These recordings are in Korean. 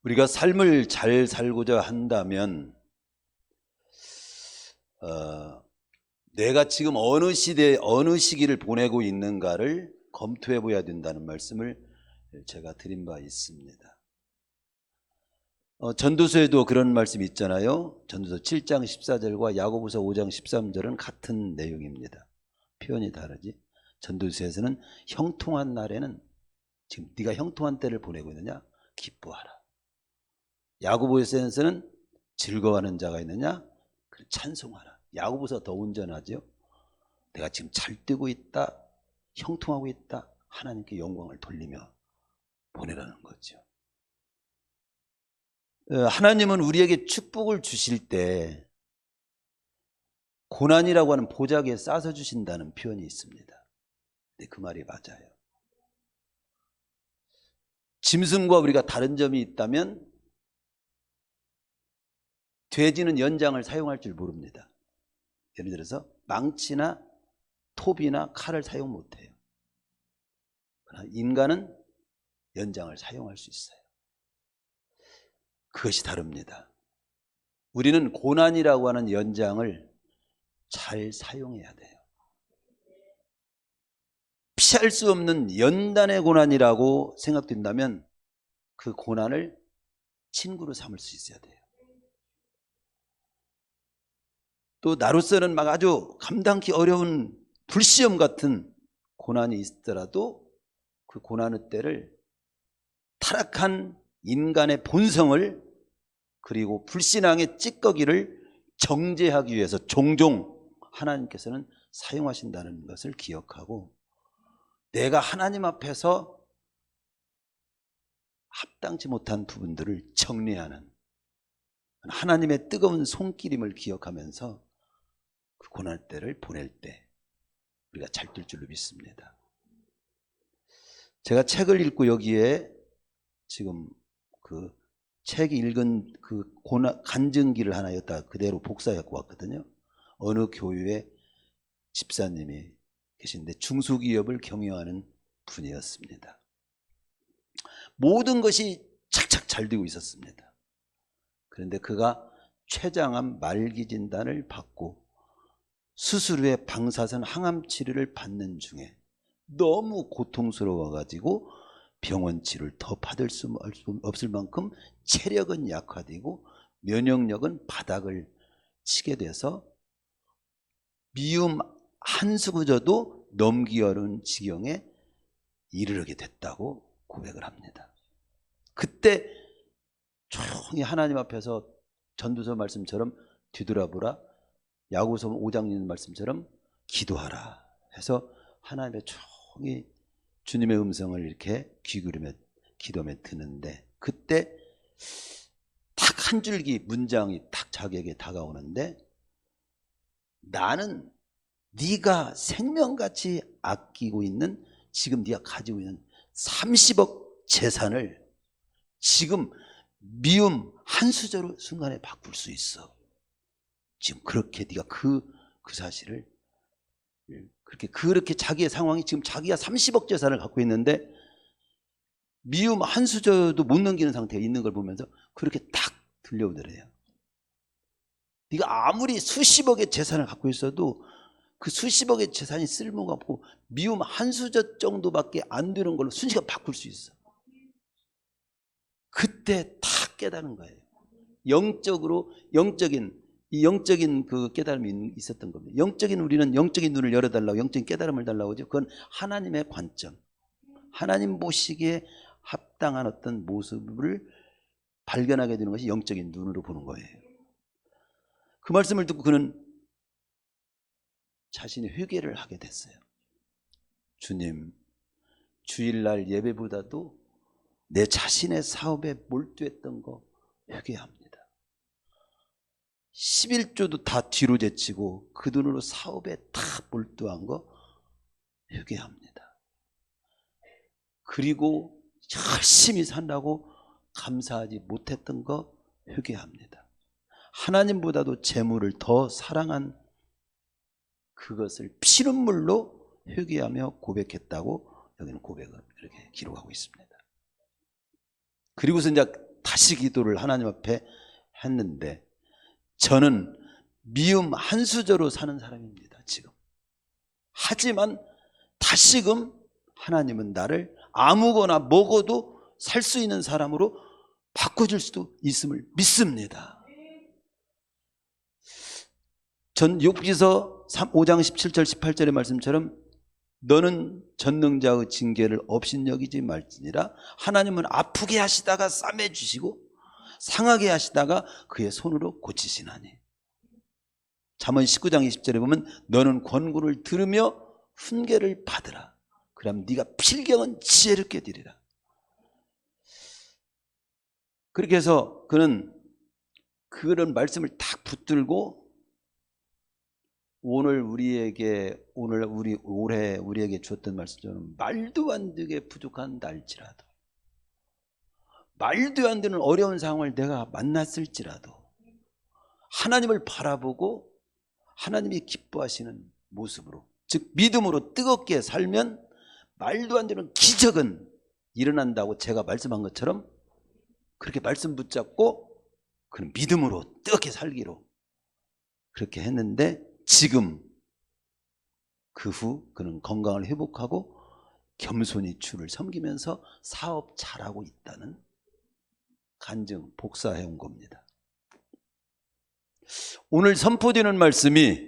우리가 삶을 잘 살고자 한다면 내가 지금 어느 시대 어느 시기를 보내고 있는가를 검토해 보아야 된다는 말씀을 제가 드린 바 있습니다. 전도서에도 그런 말씀이 있잖아요. 전도서 7장 14절과 야고보서 5장 13절은 같은 내용입니다. 표현이 다르지. 전도서에서는 형통한 날에는, 지금 네가 형통한 때를 보내고 있느냐? 기뻐하라. 야고보서에서는 즐거워하는 자가 있느냐? 찬송하라. 야고보서 더 온전하죠. 내가 지금 잘 뛰고 있다, 형통하고 있다, 하나님께 영광을 돌리며 보내라는 거죠. 하나님은 우리에게 축복을 주실 때 고난이라고 하는 보자기에 싸서 주신다는 표현이 있습니다. 근데 그 말이 맞아요. 짐승과 우리가 다른 점이 있다면 돼지는 연장을 사용할 줄 모릅니다. 예를 들어서 망치나 톱이나 칼을 사용 못해요. 그러나 인간은 연장을 사용할 수 있어요. 그것이 다릅니다. 우리는 고난이라고 하는 연장을 잘 사용해야 돼요. 피할 수 없는 연단의 고난이라고 생각된다면 그 고난을 친구로 삼을 수 있어야 돼요. 또 나로서는 막 아주 감당하기 어려운 불시험 같은 고난이 있더라도 그 고난의 때를 타락한 인간의 본성을, 그리고 불신앙의 찌꺼기를 정죄하기 위해서 종종 하나님께서는 사용하신다는 것을 기억하고, 내가 하나님 앞에서 합당치 못한 부분들을 정리하는 하나님의 뜨거운 손길임을 기억하면서 그 고난 때를 보낼 때 우리가 잘 될 줄로 믿습니다. 제가 책을 읽고 여기에 지금 그 책이 읽은 그 간증기를 하나 여기다 그대로 복사해갖고 왔거든요. 어느 교회의 집사님이 계신데 중소기업을 경영하는 분이었습니다. 모든 것이 착착 잘 되고 있었습니다. 그런데 그가 췌장암 말기 진단을 받고 수술 후에 방사선 항암 치료를 받는 중에 너무 고통스러워 가지고 병원 치료를 더 받을 수 없을 만큼 체력은 약화되고 면역력은 바닥을 치게 돼서 미움 한 수구져도 넘기 어려운 지경에 이르게 됐다고 고백을 합니다. 그때 조용히 하나님 앞에서 전도서 말씀처럼 뒤돌아보라, 야고보서 5장 말씀처럼 기도하라 해서 하나님의 조용히 주님의 음성을 이렇게 귀기울이며 기도하며 듣는데, 그때 딱 한 줄기 문장이 딱 자기에게 다가오는데, 나는 네가 생명같이 아끼고 있는, 지금 네가 가지고 있는 30억 재산을 지금 미움 한 수저로 순간에 바꿀 수 있어. 지금 그렇게 네가 그 사실을 그렇게 자기의 상황이, 지금 자기가 30억 재산을 갖고 있는데 미움 한 수저도 못 넘기는 상태에 있는 걸 보면서 그렇게 딱 들려오더래요. 네가 아무리 수십억의 재산을 갖고 있어도 그 수십억의 재산이 쓸모가 없고 미움 한 수저 정도밖에 안 되는 걸로 순식간 바꿀 수 있어. 그때 딱 깨닫는 거예요. 영적인 그 깨달음이 있었던 겁니다. 우리는 영적인 눈을 열어달라고, 영적인 깨달음을 달라고 하죠. 그건 하나님의 관점, 하나님 보시기에 합당한 어떤 모습을 발견하게 되는 것이 영적인 눈으로 보는 거예요. 그 말씀을 듣고 그는 자신이 회개를 하게 됐어요. 주님, 주일날 예배보다도 내 자신의 사업에 몰두했던 거 회개합니다. 11조도 다 뒤로 제치고 그 돈으로 사업에 다 몰두한 거 회개합니다. 그리고 열심히 산다고 감사하지 못했던 거 회개합니다. 하나님보다도 재물을 더 사랑한 그것을 피눈물로 회개하며 고백했다고 여기는 고백을 이렇게 기록하고 있습니다. 그리고서 이제 다시 기도를 하나님 앞에 했는데 저는 미움 한 수저로 사는 사람입니다. 지금. 하지만 다시금 하나님은 나를 아무거나 먹어도 살 수 있는 사람으로 바꿔줄 수도 있음을 믿습니다. 전 욥기서 5장 17절 18절의 말씀처럼 너는 전능자의 징계를 업신여기지 말지니라. 하나님은 아프게 하시다가 싸매주시고 상하게 하시다가 그의 손으로 고치시나니. 잠언 19장 20절에 보면 너는 권고를 들으며 훈계를 받으라. 그럼 네가 필경은 지혜를 꿰디리라. 그렇게 해서 그는 그런 말씀을 딱 붙들고 올해 우리에게 주었던 말씀처럼 말도 안 되게 부족한 날지라도, 말도 안 되는 어려운 상황을 내가 만났을지라도 하나님을 바라보고 하나님이 기뻐하시는 모습으로, 즉 믿음으로 뜨겁게 살면 말도 안 되는 기적은 일어난다고 제가 말씀한 것처럼 그렇게 말씀 붙잡고 그는 믿음으로 뜨겁게 살기로 그렇게 했는데, 지금 그 후 그는 건강을 회복하고 겸손히 주를 섬기면서 사업 잘하고 있다는 간증 복사해 온 겁니다. 오늘 선포되는 말씀이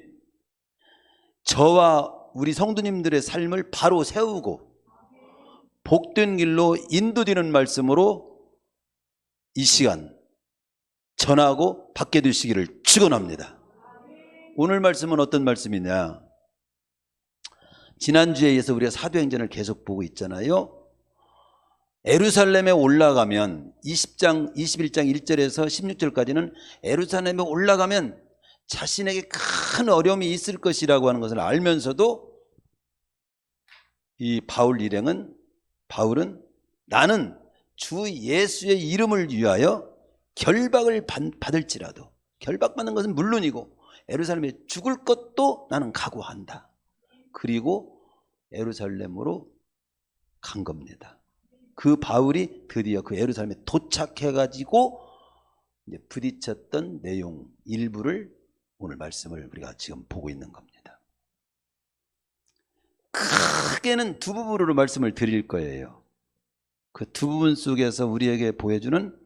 저와 우리 성도님들의 삶을 바로 세우고 복된 길로 인도되는 말씀으로 이 시간 전하고 받게 되시기를 축원합니다. 오늘 말씀은 어떤 말씀이냐? 지난주에 이어서 우리가 사도행전을 계속 보고 있잖아요. 예루살렘에 올라가면 21장 1절에서 16절까지는 예루살렘에 올라가면 자신에게 큰 어려움이 있을 것이라고 하는 것을 알면서도 이 바울은 나는 주 예수의 이름을 위하여 결박을 받을지라도, 결박받는 것은 물론이고 예루살렘에 죽을 것도 나는 각오한다. 그리고 예루살렘으로 간 겁니다. 그 바울이 드디어 그 예루살렘에 도착해가지고 이제 부딪혔던 내용 일부를 오늘 말씀을 우리가 지금 보고 있는 겁니다. 크게는 두 부분으로 말씀을 드릴 거예요. 그 두 부분 속에서 우리에게 보여주는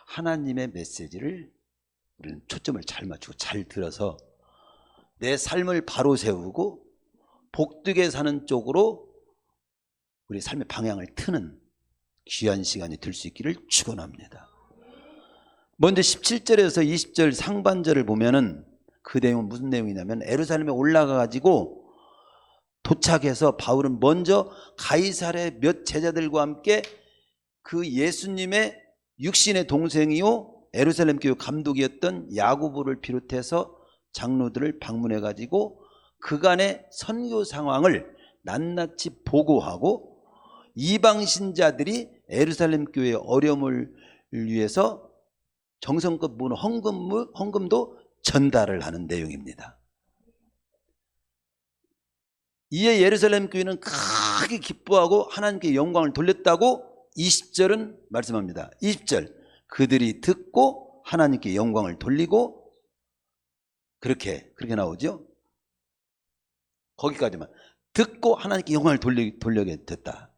하나님의 메시지를 우리는 초점을 잘 맞추고 잘 들어서 내 삶을 바로 세우고 복되게 사는 쪽으로 우리 삶의 방향을 트는 귀한 시간이 될 수 있기를 축원합니다. 먼저 17절에서 20절 상반절을 보면은 그 내용은 무슨 내용이냐면, 예루살렘에 올라가가지고 도착해서 바울은 먼저 가이사랴의 몇 제자들과 함께 그 예수님의 육신의 동생이요 예루살렘 교회 감독이었던 야고보를 비롯해서 장로들을 방문해가지고 그간의 선교 상황을 낱낱이 보고하고 이방 신자들이 예루살렘 교회의 어려움을 위해서 정성껏 모은 헌금도 전달을 하는 내용입니다. 이에 예루살렘 교회는 크게 기뻐하고 하나님께 영광을 돌렸다고 20절은 말씀합니다. 20절 그들이 듣고 하나님께 영광을 돌리고, 그렇게 나오죠. 거기까지만 듣고 하나님께 영광을 돌리게 됐다.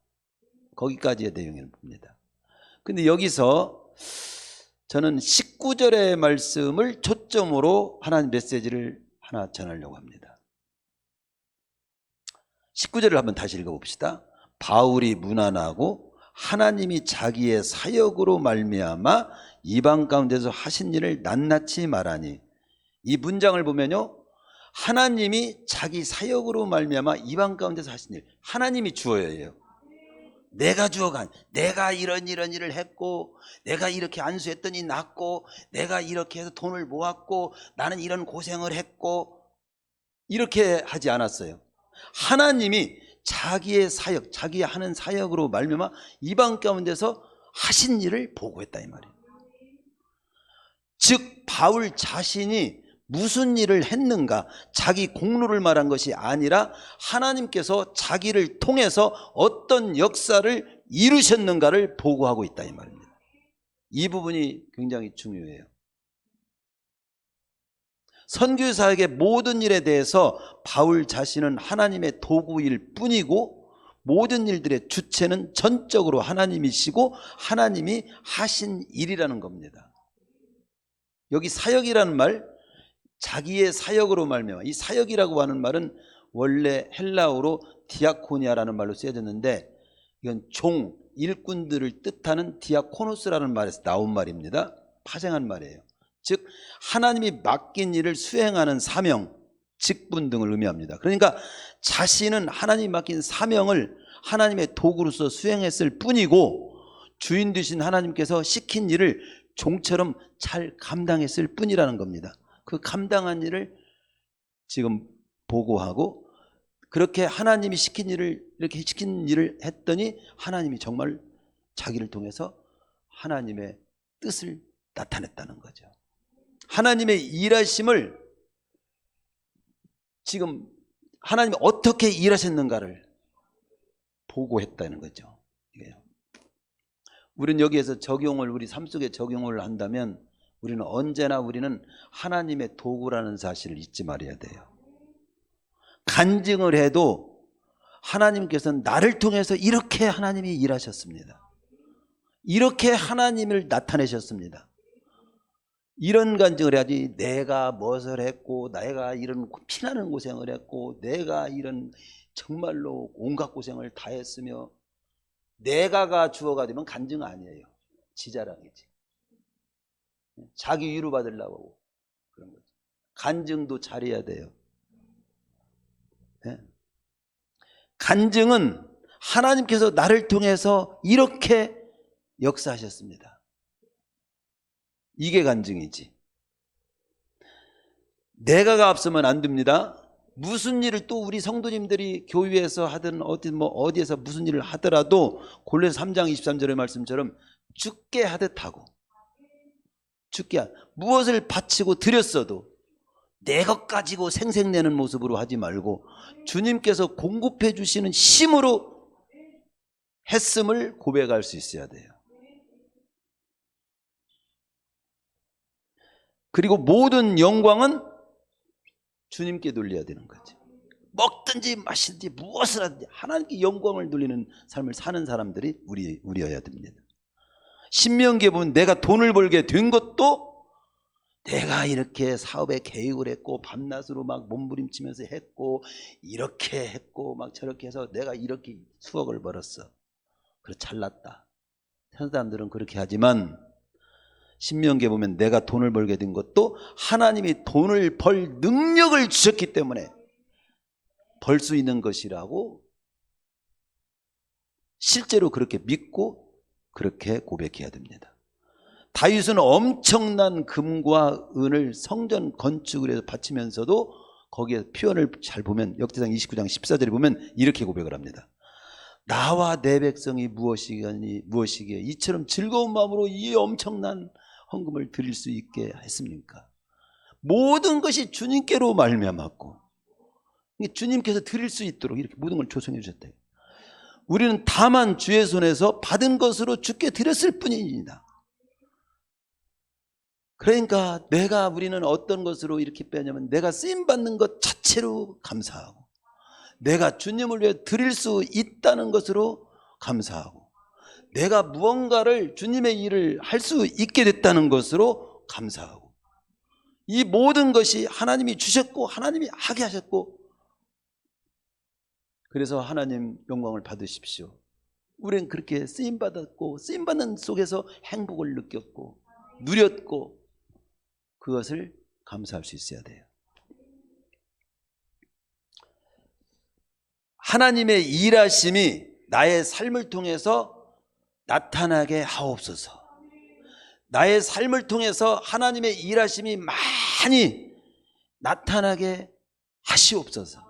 거기까지의 내용을 봅니다. 근데 여기서 저는 19절의 말씀을 초점으로 하나님 메시지를 하나 전하려고 합니다. 19절을 한번 다시 읽어봅시다. 바울이 문안하고 하나님이 자기의 사역으로 말미암아 이방 가운데서 하신 일을 낱낱이 말하니, 이 문장을 보면요, 하나님이 자기 사역으로 말미암아 이방 가운데서 하신 일, 하나님이 주어예요. 내가 주어간, 내가 이런 일을 했고, 내가 이렇게 안수했더니 낫고, 내가 이렇게 해서 돈을 모았고, 나는 이런 고생을 했고, 이렇게 하지 않았어요. 하나님이 자기의 사역, 자기 하는 사역으로 말미암아 이방 가운데서 하신 일을 보고했다 이 말이에요. 즉 바울 자신이 무슨 일을 했는가, 자기 공로를 말한 것이 아니라 하나님께서 자기를 통해서 어떤 역사를 이루셨는가를 보고하고 있다 이 말입니다. 이 부분이 굉장히 중요해요. 선교사에게 모든 일에 대해서 바울 자신은 하나님의 도구일 뿐이고 모든 일들의 주체는 전적으로 하나님이시고 하나님이 하신 일이라는 겁니다. 여기 사역이라는 말, 자기의 사역으로 말미암아, 이 사역이라고 하는 말은 원래 헬라어로 디아코니아라는 말로 쓰여졌는데 이건 종, 일꾼들을 뜻하는 디아코노스라는 말에서 나온 말입니다. 파생한 말이에요. 즉 하나님이 맡긴 일을 수행하는 사명, 직분 등을 의미합니다. 그러니까 자신은 하나님이 맡긴 사명을 하나님의 도구로서 수행했을 뿐이고 주인 되신 하나님께서 시킨 일을 종처럼 잘 감당했을 뿐이라는 겁니다. 그 감당한 일을 지금 보고하고 그렇게 하나님이 시킨 일을 이렇게 시킨 일을 했더니 하나님이 정말 자기를 통해서 하나님의 뜻을 나타냈다는 거죠. 하나님의 일하심을 지금 하나님이 어떻게 일하셨는가를 보고했다는 거죠. 우리는 여기에서 적용을 우리 삶 속에 적용을 한다면 우리는 언제나 우리는 하나님의 도구라는 사실을 잊지 말아야 돼요. 간증을 해도 하나님께서는 나를 통해서 이렇게 하나님이 일하셨습니다. 이렇게 하나님을 나타내셨습니다. 이런 간증을 해야지 내가 무엇을 했고 내가 이런 피나는 고생을 했고 내가 이런 정말로 온갖 고생을 다 했으며 내가가 주어가 되면 간증 아니에요. 지자랑이지. 자기 위로 받으려고 그런 거죠. 간증도 잘해야 돼요. 네? 간증은 하나님께서 나를 통해서 이렇게 역사하셨습니다. 이게 간증이지. 내가가 앞서면 안 됩니다. 무슨 일을 또 우리 성도님들이 교회에서 하든 어디에서 무슨 일을 하더라도 골로새 3장 23절의 말씀처럼 죽게 하듯 하고 무엇을 바치고 드렸어도 내 것 가지고 생색내는 모습으로 하지 말고 주님께서 공급해 주시는 힘으로 했음을 고백할 수 있어야 돼요. 그리고 모든 영광은 주님께 돌려야 되는 거죠. 먹든지 마시든지 무엇을 하든지 하나님께 영광을 돌리는 삶을 사는 사람들이 우리여야 됩니다. 신명기에 보면 내가 돈을 벌게 된 것도 내가 이렇게 사업에 계획을 했고 밤낮으로 막 몸부림치면서 했고 이렇게 했고 막 저렇게 해서 내가 이렇게 수억을 벌었어. 그래 잘났다. 다른 사람들은 그렇게 하지만 신명기에 보면 내가 돈을 벌게 된 것도 하나님이 돈을 벌 능력을 주셨기 때문에 벌 수 있는 것이라고 실제로 그렇게 믿고 그렇게 고백해야 됩니다. 다윗은 엄청난 금과 은을 성전 건축을 해서 바치면서도 거기에 표현을 잘 보면 역대상 29장 14절에 보면 이렇게 고백을 합니다. 나와 내 백성이 무엇이기에 이처럼 즐거운 마음으로 이 엄청난 헌금을 드릴 수 있게 했습니까? 모든 것이 주님께로 말미암았고 주님께서 드릴 수 있도록 이렇게 모든 걸 조성해 주셨다. 우리는 다만 주의 손에서 받은 것으로 주께 드렸을 뿐입니다. 그러니까 우리는 어떤 것으로 이렇게 빼냐면 내가 쓰임받는 것 자체로 감사하고 내가 주님을 위해 드릴 수 있다는 것으로 감사하고 내가 무언가를 주님의 일을 할 수 있게 됐다는 것으로 감사하고 이 모든 것이 하나님이 주셨고 하나님이 하게 하셨고 그래서 하나님 영광을 받으십시오. 우리는 그렇게 쓰임받았고 쓰임받는 속에서 행복을 느꼈고 누렸고 그것을 감사할 수 있어야 돼요. 하나님의 일하심이 나의 삶을 통해서 나타나게 하옵소서. 나의 삶을 통해서 하나님의 일하심이 많이 나타나게 하시옵소서.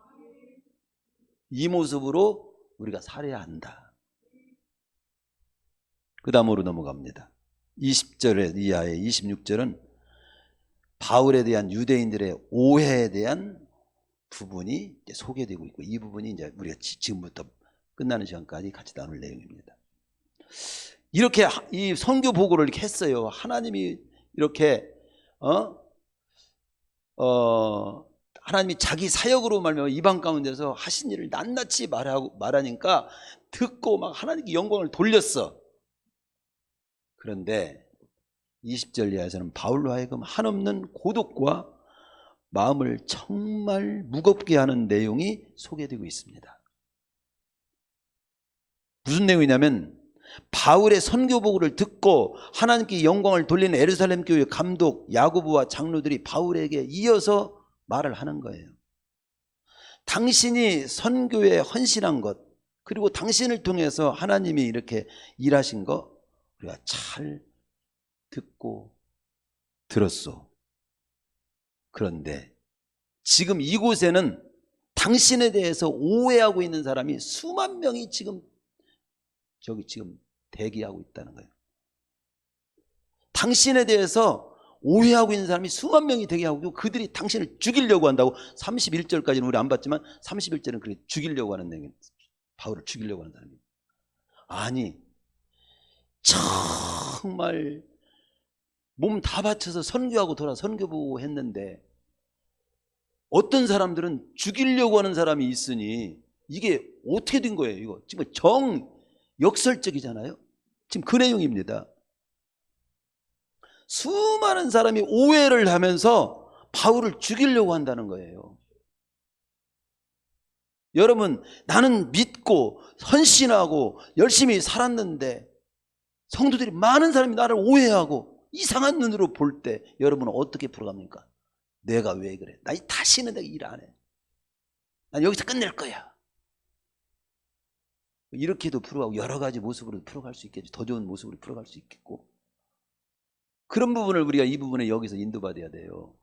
이 모습으로 우리가 살아야 한다. 그 다음으로 넘어갑니다. 20절 이하의 26절은 바울에 대한 유대인들의 오해에 대한 부분이 이제 소개되고 있고 이 부분이 이제 우리가 지금부터 끝나는 시간까지 같이 나눌 내용입니다. 이렇게 이 선교 보고를 이렇게 했어요. 하나님이 이렇게 하나님이 자기 사역으로 말하면 이방 가운데서 하신 일을 낱낱이 말하니까 듣고 막 하나님께 영광을 돌렸어. 그런데 20절 이하에서는 바울로 하여금 한없는 고독과 마음을 정말 무겁게 하는 내용이 소개되고 있습니다. 무슨 내용이냐면 바울의 선교 보고를 듣고 하나님께 영광을 돌리는 예루살렘 교회 감독 야고보와 장로들이 바울에게 이어서 말을 하는 거예요. 당신이 선교에 헌신한 것, 그리고 당신을 통해서 하나님이 이렇게 일하신 거 우리가 잘 듣고 들었소. 그런데 지금 이곳에는 당신에 대해서 오해하고 있는 사람이 수만 명이 지금 대기하고 있다는 거예요. 당신에 대해서 오해하고 있는 사람이 수만 명이 대기하고 있고 그들이 당신을 죽이려고 한다고. 31절까지는 우리 안 봤지만 31절은 그렇게 죽이려고 하는 내용이에요. 바울을 죽이려고 하는 사람이. 아니 정말 몸 다 바쳐서 선교하고 돌아 선교보고 했는데 어떤 사람들은 죽이려고 하는 사람이 있으니 이게 어떻게 된 거예요? 이거 지금 역설적이잖아요. 지금 그 내용입니다. 수많은 사람이 오해를 하면서 바울을 죽이려고 한다는 거예요. 여러분, 나는 믿고 헌신하고 열심히 살았는데 성도들이 많은 사람이 나를 오해하고 이상한 눈으로 볼 때 여러분은 어떻게 풀어갑니까? 내가 왜 그래? 나 다시는 내가 일 안 해. 난 여기서 끝낼 거야. 이렇게도 풀어가고 여러 가지 모습으로 풀어갈 수 있겠죠. 더 좋은 모습으로 풀어갈 수 있겠고. 그런 부분을 우리가 이 부분에 여기서 인도받아야 돼요.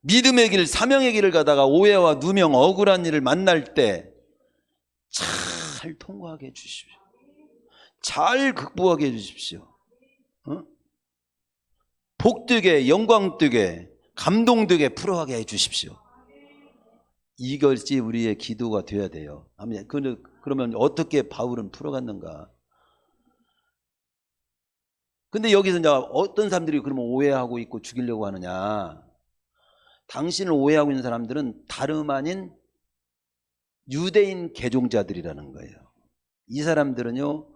믿음의 길, 사명의 길을 가다가 오해와 누명, 억울한 일을 만날 때 잘 통과하게 해주십시오. 잘 극복하게 해주십시오. 복되게, 영광되게, 감동되게 풀어가게 해주십시오. 이것이 우리의 기도가 되어야 돼요. 그러면 어떻게 바울은 풀어갔는가? 근데 여기서 이제 어떤 사람들이 그러면 오해하고 있고 죽이려고 하느냐? 당신을 오해하고 있는 사람들은 다름 아닌 유대인 개종자들이라는 거예요. 이 사람들은요,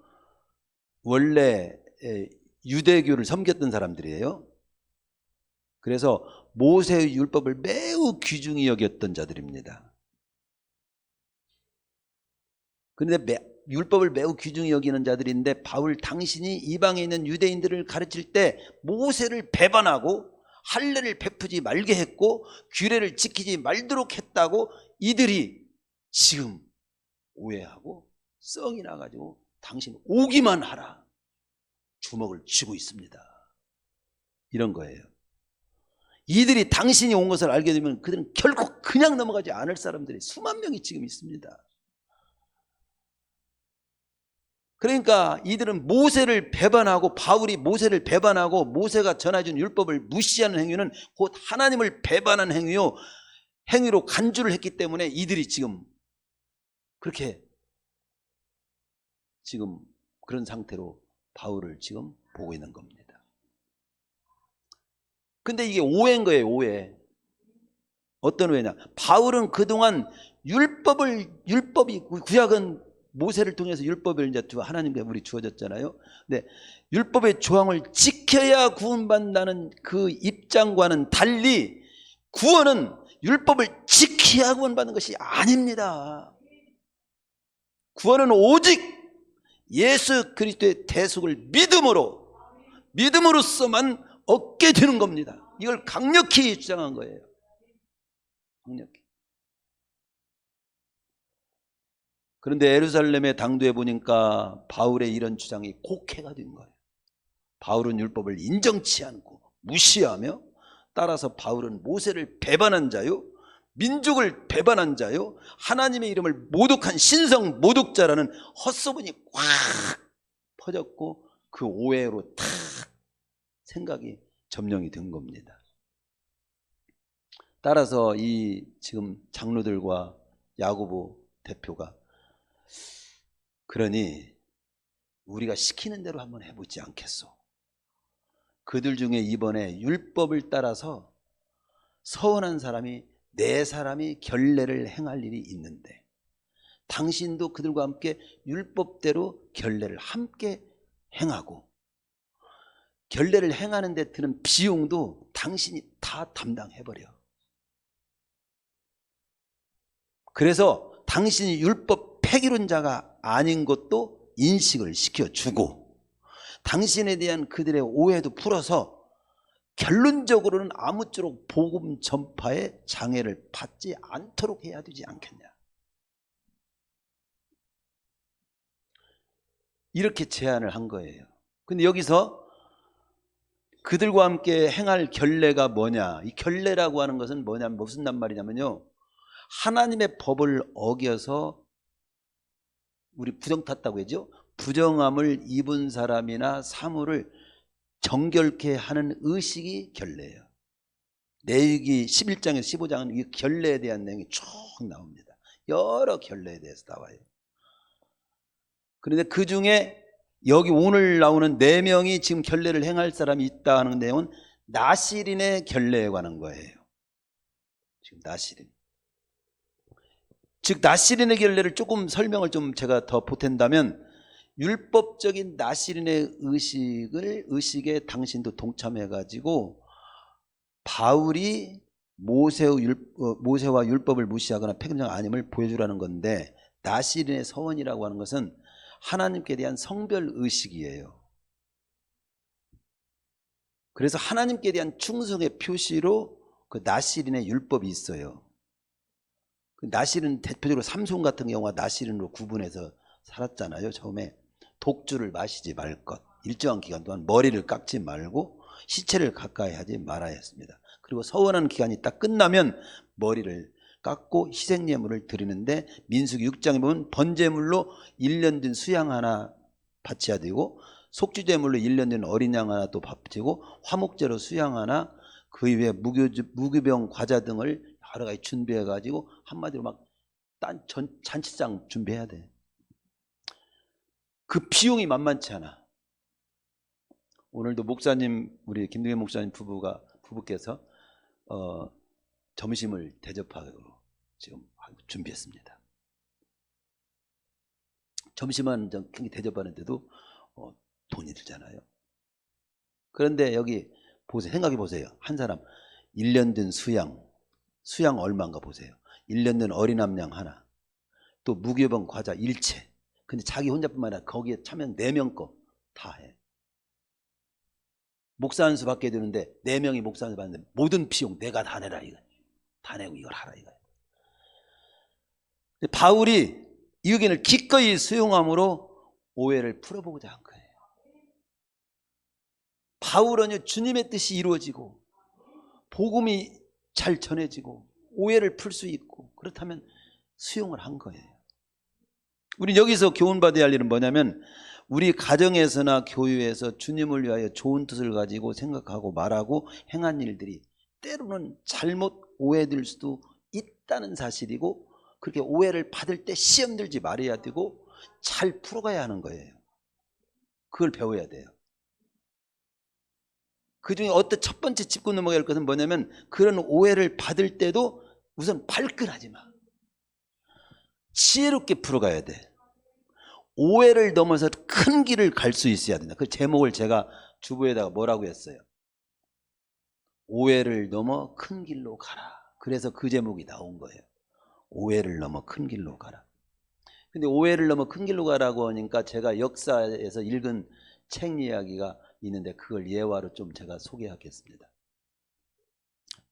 원래 유대교를 섬겼던 사람들이에요. 그래서 모세의 율법을 매우 귀중히 여겼던 자들입니다. 그런데 율법을 매우 귀중히 여기는 자들인데 바울 당신이 이방에 있는 유대인들을 가르칠 때 모세를 배반하고 할례를 베푸지 말게 했고 규례를 지키지 말도록 했다고 이들이 지금 오해하고 썽이 나가지고 당신 오기만 하라 주먹을 쥐고 있습니다. 이런 거예요. 이들이 당신이 온 것을 알게 되면 그들은 결코 그냥 넘어가지 않을 사람들이 수만 명이 지금 있습니다. 그러니까 이들은 모세를 배반하고 바울이 모세를 배반하고 모세가 전해준 율법을 무시하는 행위는 곧 하나님을 배반하는 행위로 간주를 했기 때문에 이들이 지금 그렇게 지금 그런 상태로 바울을 지금 보고 있는 겁니다. 근데 이게 오해인 거예요. 오해. 어떤 오해냐? 바울은 그동안 율법이 구약은 모세를 통해서 율법을 이제 하나님께 우리 주어졌잖아요. 근데 율법의 조항을 지켜야 구원받는다는 그 입장과는 달리 구원은 율법을 지켜야 구원받는 것이 아닙니다. 구원은 오직 예수 그리스도의 대속을 믿음으로써만 얻게 되는 겁니다. 이걸 강력히 주장한 거예요. 강력히. 그런데 예루살렘의 당도에 보니까 바울의 이런 주장이 곡해가 된 거예요. 바울은 율법을 인정치 않고 무시하며 따라서 바울은 모세를 배반한 자요, 민족을 배반한 자요, 하나님의 이름을 모독한 신성 모독자라는 헛소문이 꽉 퍼졌고 그 오해로 탁 생각이 점령이 된 겁니다. 따라서 이 지금 장로들과 야고보 대표가 그러니 우리가 시키는 대로 한번 해보지 않겠소. 그들 중에 이번에 율법을 따라서 서원한 사람이 4사람이 결례를 행할 일이 있는데 당신도 그들과 함께 율법대로 결례를 함께 행하고 결례를 행하는 데 드는 비용도 당신이 다 담당해버려. 그래서 당신이 율법 폐기론자가 아닌 것도 인식을 시켜주고 당신에 대한 그들의 오해도 풀어서 결론적으로는 아무쪼록 복음 전파에 장애를 받지 않도록 해야 되지 않겠냐. 이렇게 제안을 한 거예요. 근데 여기서 그들과 함께 행할 결례가 뭐냐, 이 결례라고 하는 것은 뭐냐면 무슨 말이냐면요, 하나님의 법을 어겨서 우리 부정 탔다고 하죠. 부정함을 입은 사람이나 사물을 정결케 하는 의식이 결례예요. 레위기 11장에서 15장은 이 결례에 대한 내용이 쭉 나옵니다. 여러 결례에 대해서 나와요. 그런데 그 중에 여기 오늘 나오는 4명이 지금 결례를 행할 사람이 있다는 내용은 나실인의 결례에 관한 거예요. 지금 나실인. 즉 나실인의 결례를 조금 설명을 좀 제가 더 보탠다면 율법적인 나실인의 의식에 당신도 동참해가지고 바울이 모세와 율법을 무시하거나 폐금장 아님을 보여주라는 건데 나실인의 서원이라고 하는 것은 하나님께 대한 성별 의식이에요. 그래서 하나님께 대한 충성의 표시로 그 나실인의 율법이 있어요. 그 나실은 대표적으로 삼손 같은 경우가 나실인으로 구분해서 살았잖아요. 처음에 독주를 마시지 말 것, 일정한 기간 동안 머리를 깎지 말고 시체를 가까이 하지 말아야 했습니다. 그리고 서원하는 기간이 딱 끝나면 머리를 깎고 희생예물을 드리는데 민수기 6장에 보면 번제물로 1년 된 수양 하나 바쳐야 되고 속주제물로 1년 된 어린 양 하나 또 바치고 화목제로 수양 하나 그 이외에 무교병 과자 등을 여러 가지 준비해 가지고 한마디로 막 잔치장 준비해야 돼. 그 비용이 만만치 않아. 오늘도 목사님, 우리 김동현 목사님 부부께서 점심을 대접하기로 지금 준비했습니다. 점심은 대접하는데도 돈이 들잖아요. 그런데 여기 보세요. 생각해 보세요. 한 사람 1년 된 수양 얼마인가 보세요. 1년 된 어린 암양 하나, 또 무교병 과자 일체. 근데 자기 혼자뿐만 아니라 거기에 참여한 4명 거 다 해. 목사 한 수 받게 되는데 4명이 목사 한 수 받는데 모든 비용 내가 다 내라 이거. 다 내고 이걸 하라 이거예요. 바울이 이 의견을 기꺼이 수용함으로 오해를 풀어보고자 한 거예요. 바울은 주님의 뜻이 이루어지고 복음이 잘 전해지고 오해를 풀 수 있고 그렇다면 수용을 한 거예요. 우리 여기서 교훈받아야 할 일은 뭐냐면 우리 가정에서나 교회에서 주님을 위하여 좋은 뜻을 가지고 생각하고 말하고 행한 일들이 때로는 잘못 오해될 수도 있다는 사실이고 그렇게 오해를 받을 때 시험 들지 말아야 되고 잘 풀어가야 하는 거예요. 그걸 배워야 돼요. 그 중에 어떤 첫 번째 짚고 넘어가야 할 것은 뭐냐면 그런 오해를 받을 때도 우선 발끈하지 마. 지혜롭게 풀어가야 돼. 오해를 넘어서 큰 길을 갈 수 있어야 된다. 그 제목을 제가 주부에다가 뭐라고 했어요? 오해를 넘어 큰 길로 가라. 그래서 그 제목이 나온 거예요. 오해를 넘어 큰 길로 가라. 근데 오해를 넘어 큰 길로 가라고 하니까 제가 역사에서 읽은 책 이야기가 있는데 그걸 예화로 좀 제가 소개하겠습니다.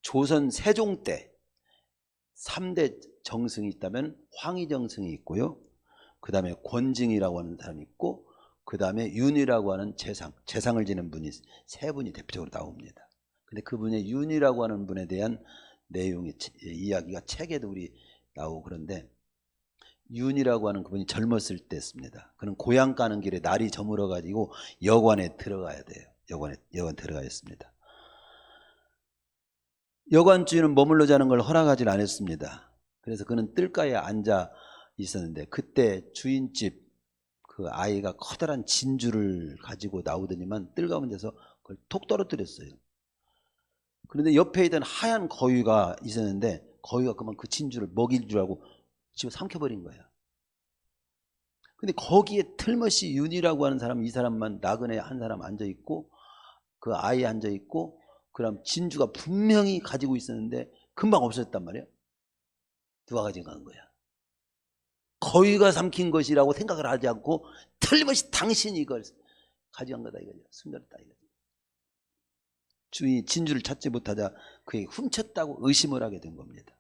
조선 세종 때 3대 정승이 있다면 황희정승이 있고요. 그 다음에 권징이라고 하는 사람이 있고 그 다음에 윤이라고 하는 재상을 지는 분이 3분이 대표적으로 나옵니다. 근데 그분의 윤이라고 하는 분에 대한 내용이 이야기가 책에도 우리 나오고 그런데 윤이라고 하는 그분이 젊었을 때였습니다. 그는 고향 가는 길에 날이 저물어 가지고 여관에 들어가야 돼요. 여관 들어가야 했습니다. 여관 주인은 머물러 자는 걸 허락하지 않았습니다. 그래서 그는 뜰가에 앉아 있었는데 그때 주인집 그 아이가 커다란 진주를 가지고 나오더니만 뜰가운 데서 그걸 톡 떨어뜨렸어요. 그런데 옆에 있던 하얀 거위가 있었는데 거위가 그만 그 진주를 먹일 줄 알고 집어 삼켜버린 거야. 근데 거기에 틀머시 윤이라고 하는 사람, 이 사람만 나그네 한 사람 앉아있고 그 아이 앉아있고 그럼 진주가 분명히 가지고 있었는데 금방 없어졌단 말이야. 누가 가져간 거야? 거위가 삼킨 것이라고 생각을 하지 않고 틀림없이 당신이 이걸 가져간 거다 이거죠. 숨겼다 이거죠. 주인이 진주를 찾지 못하자 그에게 훔쳤다고 의심을 하게 된 겁니다.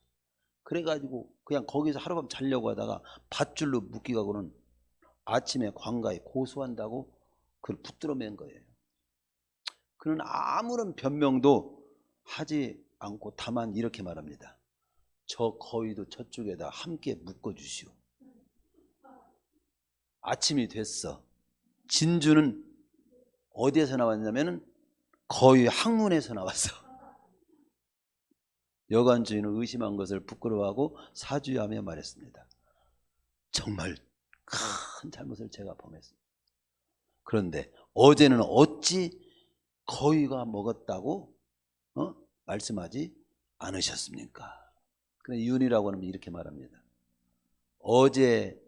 그래가지고 그냥 거기서 하룻밤 자려고 하다가 밧줄로 묶기가고는 아침에 관가에 고소한다고 그걸 붙들어 맨 거예요. 그는 아무런 변명도 하지 않고 다만 이렇게 말합니다. 저 거위도 저쪽에다 함께 묶어주시오. 아침이 됐어. 진주는 어디에서 나왔냐면은 거위 항문에서 나왔어. 여관 주인은 의심한 것을 부끄러워하고 사죄하며 말했습니다. 정말 큰 잘못을 제가 범했습니다. 그런데 어제는 어찌 거위가 먹었다고 말씀하지 않으셨습니까? 근데 윤이라고 하면 이렇게 말합니다. 어제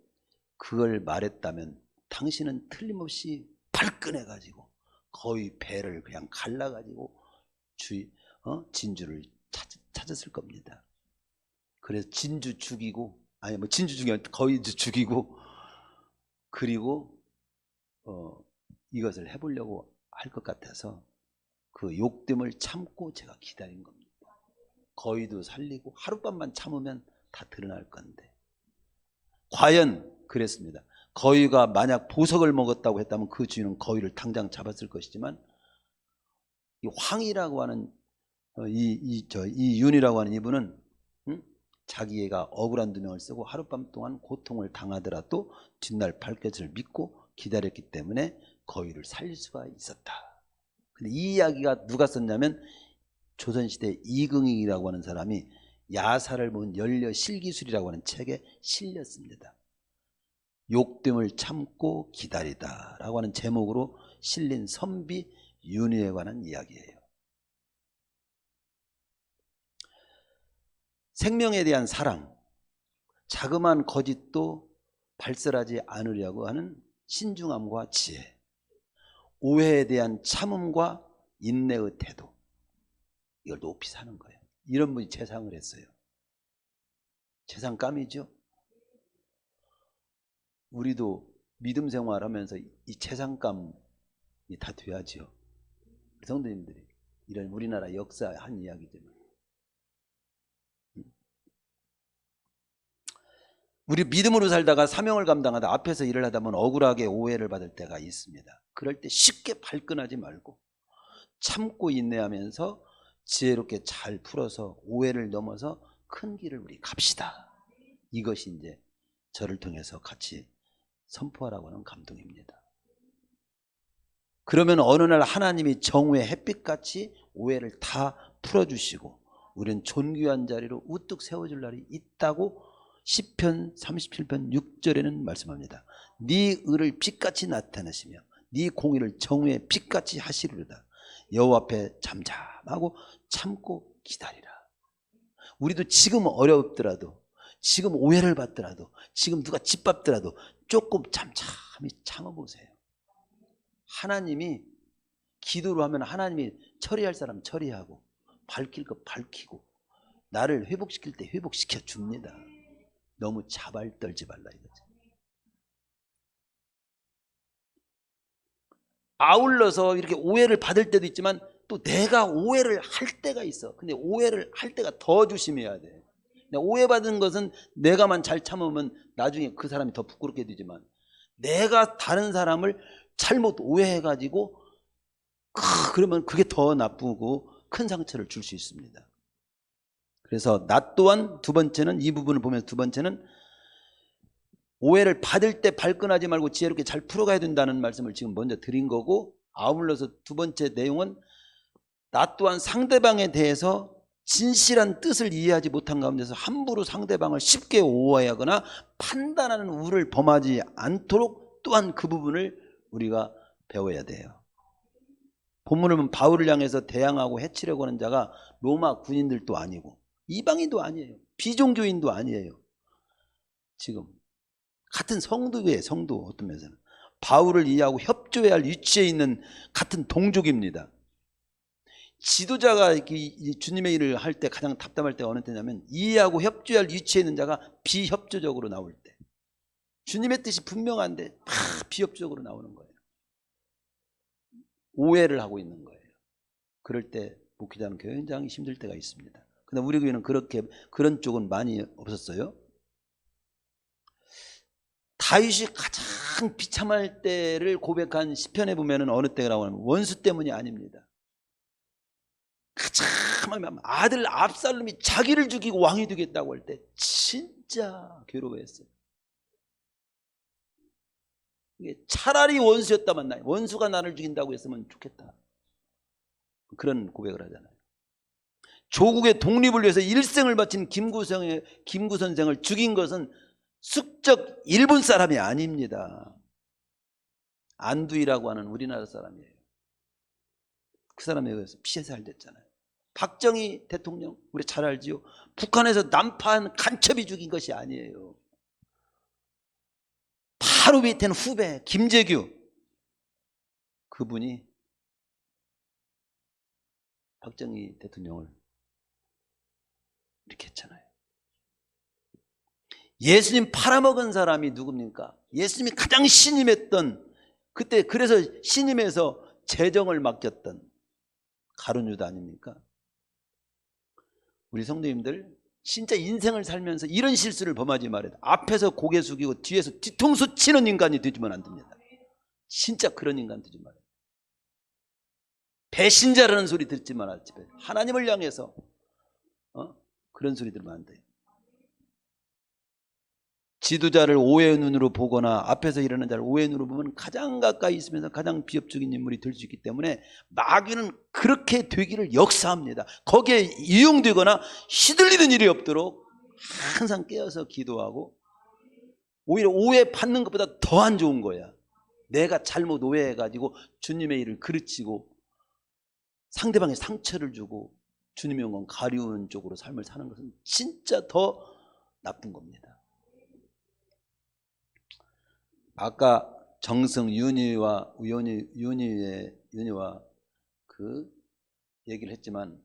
그걸 말했다면 당신은 틀림없이 발끈해가지고 거위 배를 그냥 갈라가지고 진주를 찾았을 겁니다. 그래서 진주 죽이고 진주 죽이면 거위 죽이고 그리고 이것을 해보려고 할 것 같아서 그 욕됨을 참고 제가 기다린 겁니다. 거위도 살리고 하룻밤만 참으면 다 드러날 건데 과연 그랬습니다. 거위가 만약 보석을 먹었다고 했다면 그 주인은 거위를 당장 잡았을 것이지만 이 황이라고 하는 이 윤이라고 하는 이분은 자기가 억울한 누명을 쓰고 하룻밤 동안 고통을 당하더라도 뒷날 발끝을 믿고 기다렸기 때문에 거위를 살릴 수가 있었다. 근데 이 이야기가 누가 썼냐면 조선시대 이긍익이라고 하는 사람이 야사를 본 연려실기술이라고 하는 책에 실렸습니다. 욕됨을 참고 기다리다 라고 하는 제목으로 실린 선비 윤희에 관한 이야기예요. 생명에 대한 사랑, 자그마한 거짓도 발설하지 않으려고 하는 신중함과 지혜, 오해에 대한 참음과 인내의 태도, 이걸 높이 사는 거예요. 이런 분이 재상을 했어요. 재상감이죠. 우리도 믿음 생활하면서 이 재상감이 다 돼야죠. 성도님들이 이런 우리나라 역사 한 이야기지만 우리 믿음으로 살다가 사명을 감당하다 앞에서 일을 하다 보면 억울하게 오해를 받을 때가 있습니다. 그럴 때 쉽게 발끈하지 말고 참고 인내하면서 지혜롭게 잘 풀어서 오해를 넘어서 큰 길을 우리 갑시다. 이것이 이제 저를 통해서 같이 선포하라고 하는 감동입니다. 그러면 어느 날 하나님이 정오의 햇빛같이 오해를 다 풀어주시고 우리는 존귀한 자리로 우뚝 세워줄 날이 있다고 시편 37편 6절에는 말씀합니다. 네 의를 빛같이 나타내시며 네 공의를 정오의 빛같이 하시리로다. 여호와 앞에 잠잠하고 참고 기다리라. 우리도 지금 어렵더라도 지금 오해를 받더라도 지금 누가 짓밟더라도 조금 잠잠히 참아보세요. 하나님이 기도로 하면 하나님이 처리할 사람 처리하고 밝힐 것 밝히고 나를 회복시킬 때 회복시켜 줍니다. 너무 자발 떨지 말라 이거죠. 아울러서 이렇게 오해를 받을 때도 있지만 또 내가 오해를 할 때가 있어. 근데 오해를 할 때가 더 조심해야 돼. 오해받은 것은 내가만 잘 참으면 나중에 그 사람이 더 부끄럽게 되지만 내가 다른 사람을 잘못 오해해가지고 그러면 그게 더 나쁘고 큰 상처를 줄 수 있습니다. 그래서 나 또한 두 번째는 이 부분을 보면서 두 번째는 오해를 받을 때 발끈하지 말고 지혜롭게 잘 풀어가야 된다는 말씀을 지금 먼저 드린 거고 아울러서 두 번째 내용은 나 또한 상대방에 대해서 진실한 뜻을 이해하지 못한 가운데서 함부로 상대방을 쉽게 오해하거나 판단하는 우를 범하지 않도록 또한 그 부분을 우리가 배워야 돼요. 본문을 보면 바울을 향해서 대항하고 해치려고 하는 자가 로마 군인들도 아니고 이방인도 아니에요. 비종교인도 아니에요. 지금 같은 성도예요. 성도. 어떤 면에서는 바울을 이해하고 협조해야 할 위치에 있는 같은 동족입니다. 지도자가 주님의 일을 할 때 가장 답답할 때가 어느 때냐면 이해하고 협조해야 할 위치에 있는 자가 비협조적으로 나올 때, 주님의 뜻이 분명한데 비협조적으로 나오는 거예요. 오해를 하고 있는 거예요. 그럴 때 목회자는 굉장히 힘들 때가 있습니다. 근데 우리 교회는 그런 쪽은 많이 없었어요. 다윗이 가장 비참할 때를 고백한 시편에 보면은 어느 때가 나오냐면 원수 때문이 아닙니다. 가장 아들 압살롬이 자기를 죽이고 왕이 되겠다고 할 때 진짜 괴로워했어요. 차라리 원수였다만 원수가 나를 죽인다고 했으면 좋겠다. 그런 고백을 하잖아요. 조국의 독립을 위해서 일생을 바친 김구 선생을 죽인 것은 숙적 일본 사람이 아닙니다. 안두희라고 하는 우리나라 사람이에요. 그 사람에 의해서 피해살 됐잖아요. 박정희 대통령 우리 잘 알지요. 북한에서 난파한 간첩이 죽인 것이 아니에요. 바로 밑에는 후배 김재규, 그분이 박정희 대통령을 이렇게 했잖아요. 예수님 팔아먹은 사람이 누굽니까? 예수님이 가장 신임했던, 그때 그래서 신임해서 재정을 맡겼던 가룟 유다 아닙니까? 우리 성도님들 진짜 인생을 살면서 이런 실수를 범하지 말아야 돼. 앞에서 고개 숙이고 뒤에서 뒤통수 치는 인간이 되지면 안 됩니다. 진짜 그런 인간 되지 말아야 돼. 배신자라는 소리 듣지 말아야 돼. 하나님을 향해서 그런 소리 들으면 안 돼요. 지도자를 오해의 눈으로 보거나 앞에서 일하는 자를 오해의 눈으로 보면 가장 가까이 있으면서 가장 비협적인 인물이 될 수 있기 때문에 마귀는 그렇게 되기를 역사합니다. 거기에 이용되거나 휘둘리는 일이 없도록 항상 깨어서 기도하고, 오히려 오해받는 것보다 더 안 좋은 거야. 내가 잘못 오해해가지고 주님의 일을 그르치고 상대방의 상처를 주고 주님의 영광 가리우는 쪽으로 삶을 사는 것은 진짜 더 나쁜 겁니다. 아까 정승 윤희와 그 얘기를 했지만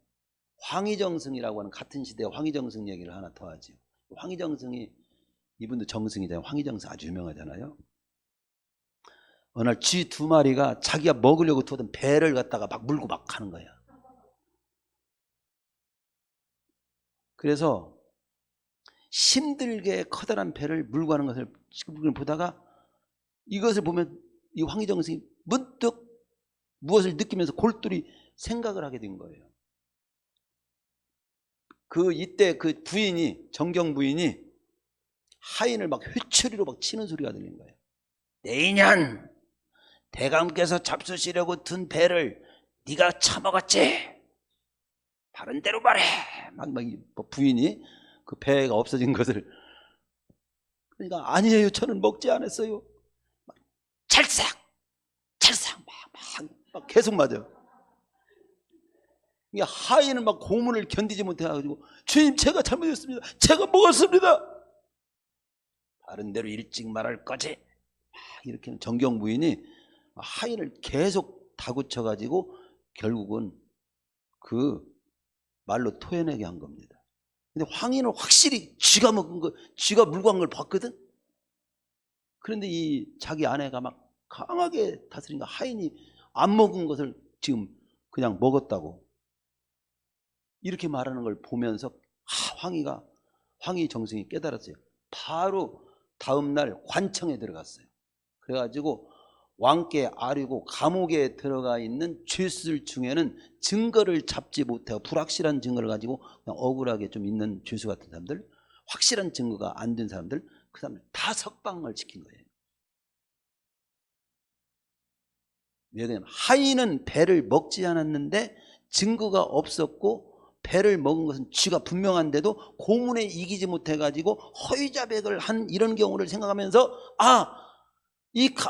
황희정승이라고 하는 같은 시대의 황희정승 얘기를 하나 더 하죠. 황희정승이, 이분도 정승이잖아요. 황희정승 아주 유명하잖아요. 어느 날 쥐 두 마리가 자기가 먹으려고 두던 배를 갖다가 막 물고 막 가는 거야. 그래서 힘들게 커다란 배를 물고 가는 것을 보다가 이것을 보면 이 황희정승이 문득 무엇을 느끼면서 골똘히 생각을 하게 된 거예요. 이때 그 부인이, 정경 부인이 하인을 막 회초리로 막 치는 소리가 들리는 거예요. 내 인연, 대감께서 잡수시려고 든 배를 네가 처먹었지? 바른 대로 말해. 막 부인이 그 배가 없어진 것을, 그러니까 아니에요, 저는 먹지 않았어요. 찰싹 막 계속 맞아요. 하인은 막 고문을 견디지 못해가지고 주님, 제가 잘못했습니다. 제가 먹었습니다. 바른 대로 일찍 말할 거지. 이렇게 정경 부인이 하인을 계속 다구쳐가지고 결국은 그 말로 토해내게 한 겁니다. 근데 황인은 확실히 쥐가 먹은 거, 쥐가 물고 간 걸 봤거든. 그런데 이 자기 아내가 막 강하게 다스리니까 하인이 안 먹은 것을 지금 그냥 먹었다고 이렇게 말하는 걸 보면서 황희 정승이 깨달았어요. 바로 다음날 관청에 들어갔어요. 그래가지고 왕께 아뢰고 감옥에 들어가 있는 죄수들 중에는 증거를 잡지 못하고 불확실한 증거를 가지고 그냥 억울하게 좀 있는 죄수 같은 사람들, 확실한 증거가 안 된 사람들, 그 사람들 다 석방을 시킨 거예요. 왜냐하면 하인은 배를 먹지 않았는데 증거가 없었고 배를 먹은 것은 쥐가 분명한데도 고문에 이기지 못해가지고 허위자백을 한 이런 경우를 생각하면서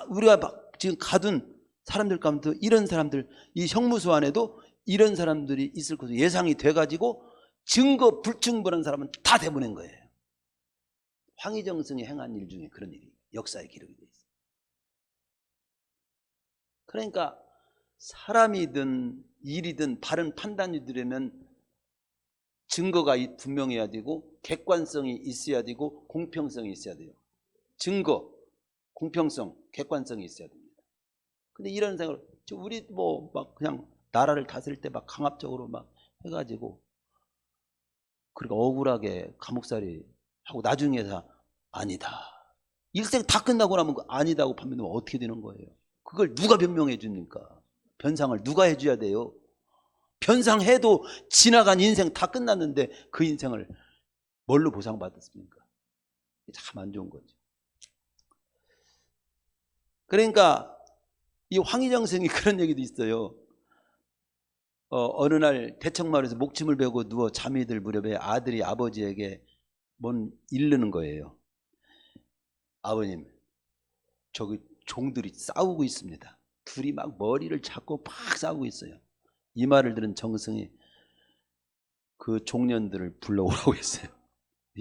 우리가 지금 가둔 사람들 가운데 이런 사람들, 이 형무소 안에도 이런 사람들이 있을 것으로 예상이 돼가지고 증거 불충분한 사람은 다 내보낸 거예요. 황희정승이 행한 일 중에 그런 일이 역사에 기록이 돼 있어요. 그러니까 사람이든 일이든 바른 판단이 되려면 증거가 분명해야 되고 객관성이 있어야 되고 공평성이 있어야 돼요. 증거, 공평성, 객관성이 있어야 됩니다. 근데 이런 생각을 우리 뭐 막 그냥 나라를 다스릴 때 막 강압적으로 막 해가지고 그러니까 억울하게 감옥살이 하고 나중에 다 아니다. 일생 다 끝나고 나면 아니다고 판명되면 어떻게 되는 거예요? 그걸 누가 변명해 줍니까? 변상을 누가 해줘야 돼요? 변상해도 지나간 인생 다 끝났는데 그 인생을 뭘로 보상받았습니까? 참 안 좋은 거죠. 그러니까 이 황희정 선생이 그런 얘기도 있어요. 어느 날 대청마을에서 목침을 베고 누워 잠이 들 무렵에 아들이 아버지에게 뭔 이르는 거예요. 아버님, 저기 종들이 싸우고 있습니다. 둘이 막 머리를 잡고 막 싸우고 있어요. 이 말을 들은 정승이 그 종년들을 불러오라고 했어요.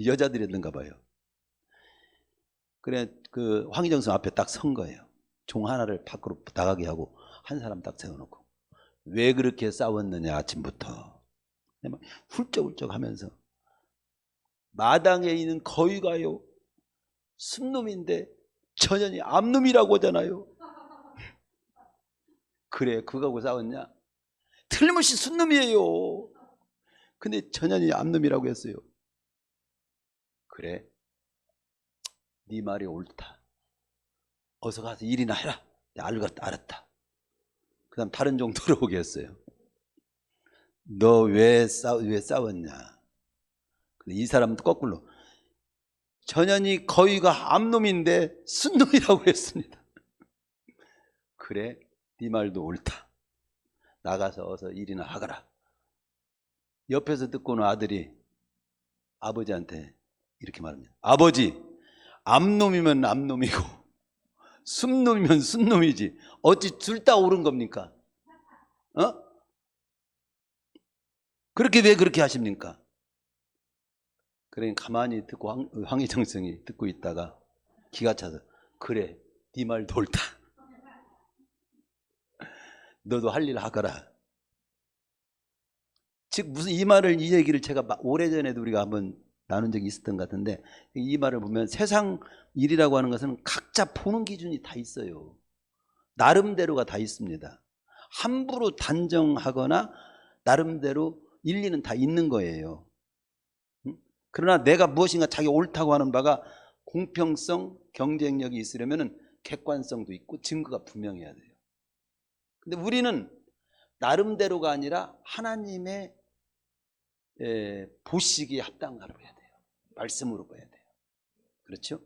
여자들이었는가 봐요. 그래 그 황희정승 앞에 딱 선 거예요. 종 하나를 밖으로 나가게 하고 한 사람 딱 세워놓고 왜 그렇게 싸웠느냐 아침부터 막 훌쩍훌쩍 하면서 마당에 있는 거위가요 순놈인데 전현이 암놈이라고 하잖아요. 그래 그거하고 싸웠냐? 틀림없이 순놈이에요. 근데 전현이 암놈이라고 했어요. 그래 네 말이 옳다. 어서 가서 일이나 해라. 알았다. 그 다음 다른 종 들어오게 했어요. 너 왜 싸웠냐? 이 사람도 거꾸로 전현이 거위가 암놈인데 순놈이라고 했습니다. 그래 네 말도 옳다. 나가서 어서 일이나 하거라. 옆에서 듣고는 아들이 아버지한테 이렇게 말합니다. 아버지, 암놈이면 암놈이고 순놈이면 순놈이지 어찌 둘 다 옳은 겁니까? 그렇게 왜 그렇게 하십니까? 그래 가만히 듣고 황희정승이 듣고 있다가 기가 차서 그래 네 말도 옳다. 너도 할 일 하거라. 즉 무슨 이 말을 이 얘기를 제가 오래전에도 우리가 한번 나눈 적이 있었던 것 같은데 이 말을 보면 세상 일이라고 하는 것은 각자 보는 기준이 다 있어요. 나름대로가 다 있습니다. 함부로 단정하거나 나름대로 일리는 다 있는 거예요. 그러나 내가 무엇인가 자기 옳다고 하는 바가 공평성, 경쟁력이 있으려면 객관성도 있고 증거가 분명해야 돼요. 근데 우리는 나름대로가 아니라 하나님의 보시기에 합당하로 해야 돼요. 말씀으로 봐야 돼요. 그렇죠?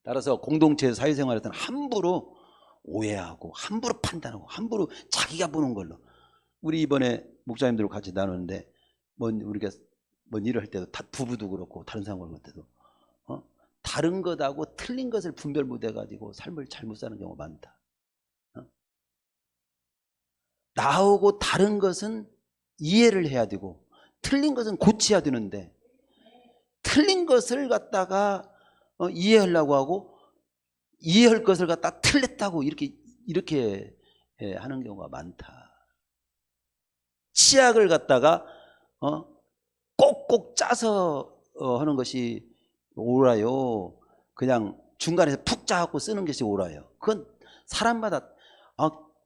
따라서 공동체에서 사회생활할 때는 함부로 오해하고 함부로 판단하고 함부로 자기가 보는 걸로 우리 이번에 목사님들과 같이 나누는데 우리가 뭔 일을 할 때도 부부도 그렇고 다른 상황을 할 때도 다른 것하고 틀린 것을 분별 못해가지고 삶을 잘못 사는 경우가 많다. 나하고 다른 것은 이해를 해야 되고 틀린 것은 고쳐야 되는데 틀린 것을 갖다가 이해하려고 하고 이해할 것을 갖다 틀렸다고 이렇게 하는 경우가 많다. 치약을 갖다가 꼭꼭 짜서 하는 것이 옳아요. 그냥 중간에서 푹 짜갖고 쓰는 것이 옳아요. 그건 사람마다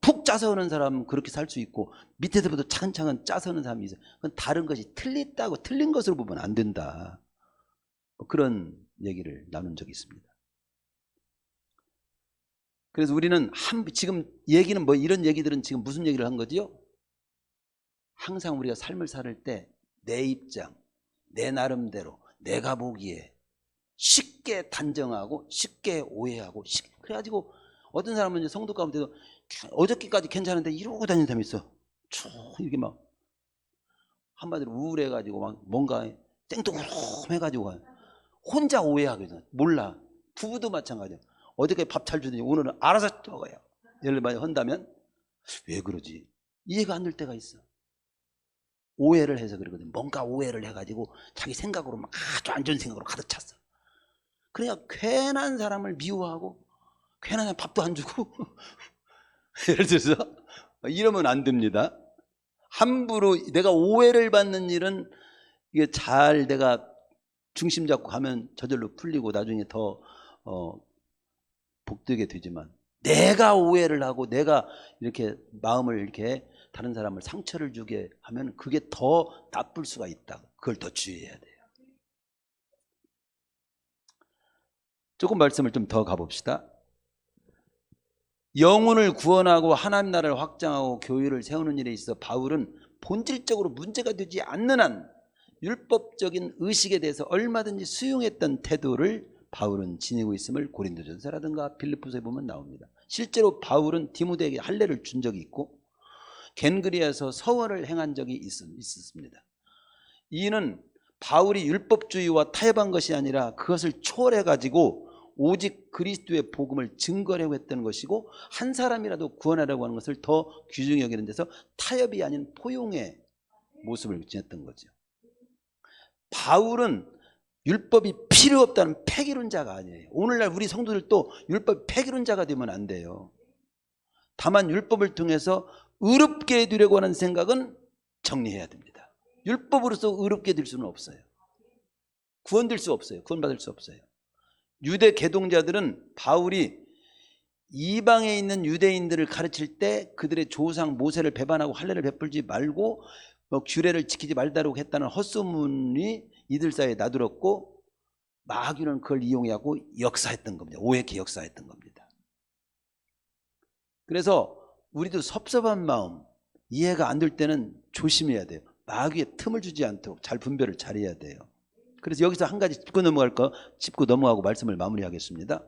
푹 짜서 하는 사람은 그렇게 살 수 있고 밑에서부터 차근차근 짜서 하는 사람이 있어요. 그건 다른 것이 틀렸다고 틀린 것으로 보면 안 된다. 그런 얘기를 나눈 적이 있습니다. 그래서 우리는 지금 얘기는 이런 얘기들은 지금 무슨 얘기를 한 거지요? 항상 우리가 삶을 살 때 내 입장, 내 나름대로 내가 보기에 쉽게 단정하고 쉽게 오해하고 그래가지고 어떤 사람은 이제 성도 가운데도 어저께까지 괜찮은데 이러고 다니는 사람이 있어. 쭉 이렇게 막 한마디로 우울해가지고 막 뭔가 땡뚱해가지고 혼자 오해하거든. 몰라. 부부도 마찬가지야. 어저께 밥 잘 주더니 오늘은 알아서 먹어요. 예를 많이 한다면 왜 그러지? 이해가 안 될 때가 있어. 오해를 해서 그러거든. 뭔가 오해를 해가지고 자기 생각으로 막 아주 안 좋은 생각으로 가득 찼어. 그러니까 괜한 사람을 미워하고 괜한 밥도 안 주고 예를 들어서 이러면 안 됩니다. 함부로 내가 오해를 받는 일은 이게 잘 내가 중심 잡고 가면 저절로 풀리고 나중에 더 복되게 되지만, 내가 오해를 하고 내가 이렇게 마음을 이렇게 다른 사람을 상처를 주게 하면 그게 더 나쁠 수가 있다. 그걸 더 주의해야 돼요. 조금 말씀을 좀 더 가봅시다. 영혼을 구원하고 하나님 나라를 확장하고 교회를 세우는 일에 있어 바울은 본질적으로 문제가 되지 않는 한 율법적인 의식에 대해서 얼마든지 수용했던 태도를 바울은 지니고 있음을 고린도전서라든가 빌립보서에 보면 나옵니다. 실제로 바울은 디모데에게 할례를 준 적이 있고 겐그리아에서 서원을 행한 적이 있었습니다. 이는 바울이 율법주의와 타협한 것이 아니라 그것을 초월해가지고 오직 그리스도의 복음을 증거하려고 했던 것이고, 한 사람이라도 구원하려고 하는 것을 더 귀중히 여기는 데서 타협이 아닌 포용의 모습을 지녔던 거죠. 바울은 율법이 필요 없다는 폐기론자가 아니에요. 오늘날 우리 성도들도 율법이 폐기론자가 되면 안 돼요. 다만 율법을 통해서 의롭게 해두려고 하는 생각은 정리해야 됩니다. 율법으로서 의롭게 될 수는 없어요. 구원될 수 없어요. 구원받을 수 없어요. 유대 개동자들은 바울이 이방에 있는 유대인들을 가르칠 때 그들의 조상 모세를 배반하고 할례를 베풀지 말고 규례를 지키지 말다라고 했다는 헛소문이 이들 사이에 나들었고, 마귀는 그걸 이용하고 역사했던 겁니다. 오해케 역사했던 겁니다. 그래서 우리도 섭섭한 마음, 이해가 안 될 때는 조심해야 돼요. 마귀에 틈을 주지 않도록 잘 분별을 잘해야 돼요. 그래서 여기서 한 가지 짚고 넘어가고 말씀을 마무리하겠습니다.